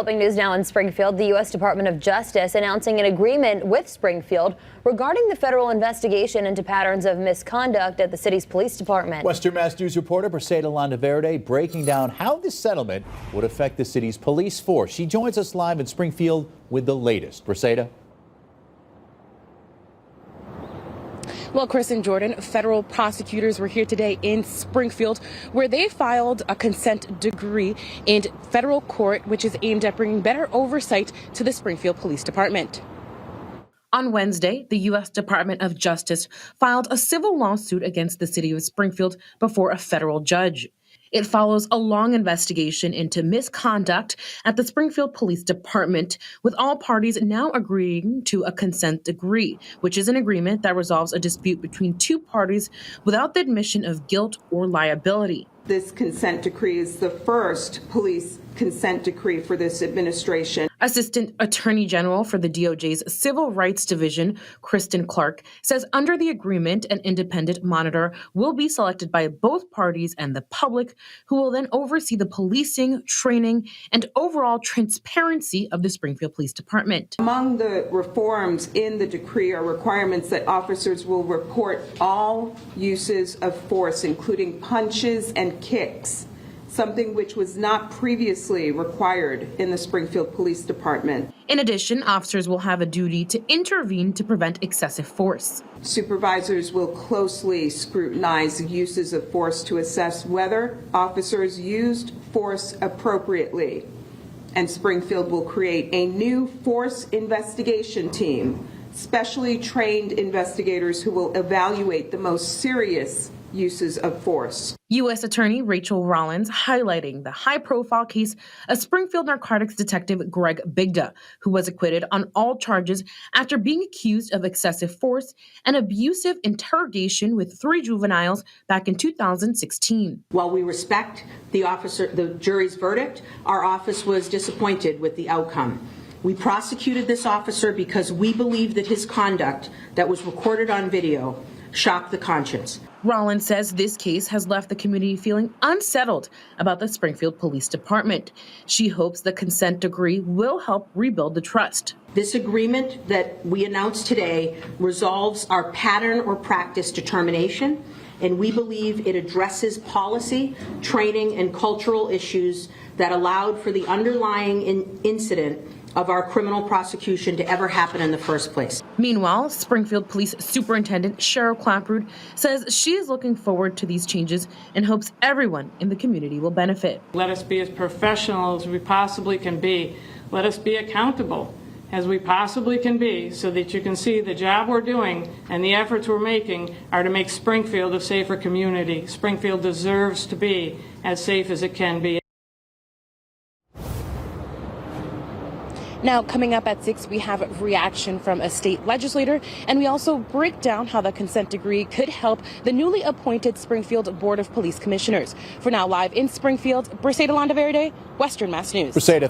Developing news now in Springfield, the U.S. Department of Justice announcing an agreement with Springfield regarding the federal investigation into patterns of misconduct at the city's police department. Western Mass News reporter Briseida Landaverde breaking down how this settlement would affect the city's police force. She joins us live in Springfield with the latest. Briseida. Well, Chris and Jordan, federal prosecutors were here today in Springfield, where they filed a consent decree in federal court, which is aimed at bringing better oversight to the Springfield Police Department. On Wednesday, the U.S. Department of Justice filed a civil lawsuit against the city of Springfield before a federal judge. It follows a long investigation into misconduct at the Springfield Police Department, with all parties now agreeing to a consent decree, which is an agreement that resolves a dispute between two parties without the admission of guilt or liability. This consent decree is the first police consent decree for this administration. Assistant Attorney General for the DOJ's Civil Rights Division, Kristen Clark, says under the agreement, an independent monitor will be selected by both parties and the public, who will then oversee the policing, training, and overall transparency of the Springfield Police Department. Among the reforms in the decree are requirements that officers will report all uses of force, including punches and kicks, something which was not previously required in the Springfield Police Department. In addition, officers will have a duty to intervene to prevent excessive force. Supervisors will closely scrutinize uses of force to assess whether officers used force appropriately. And Springfield will create a new force investigation team, specially trained investigators who will evaluate the most serious uses of force. U.S. Attorney Rachel Rollins highlighting the high-profile case of Springfield narcotics detective Greg Bigda, who was acquitted on all charges after being accused of excessive force and abusive interrogation with 3 juveniles back in 2016. While we respect the jury's verdict, our office was disappointed with the outcome. We prosecuted this officer because we believe that his conduct that was recorded on video shocked the conscience. Rollins says this case has left the community feeling unsettled about the Springfield Police Department. She hopes the consent decree will help rebuild the trust. This agreement that we announced today resolves our pattern or practice determination, and we believe it addresses policy, training, and cultural issues that allowed for the underlying incident of our criminal prosecution to ever happen in the first place. Meanwhile, Springfield Police Superintendent Cheryl Clapprood says she is looking forward to these changes and hopes everyone in the community will benefit. Let us be as professional as we possibly can be. Let us be accountable as we possibly can be, so that you can see the job we're doing and the efforts we're making are to make Springfield a safer community. Springfield deserves to be as safe as it can be. Now, coming up at 6, we have a reaction from a state legislator, and we also break down how the consent decree could help the newly appointed Springfield Board of Police Commissioners. For now, live in Springfield, Briseida Landaverde, Western Mass News. Briseida.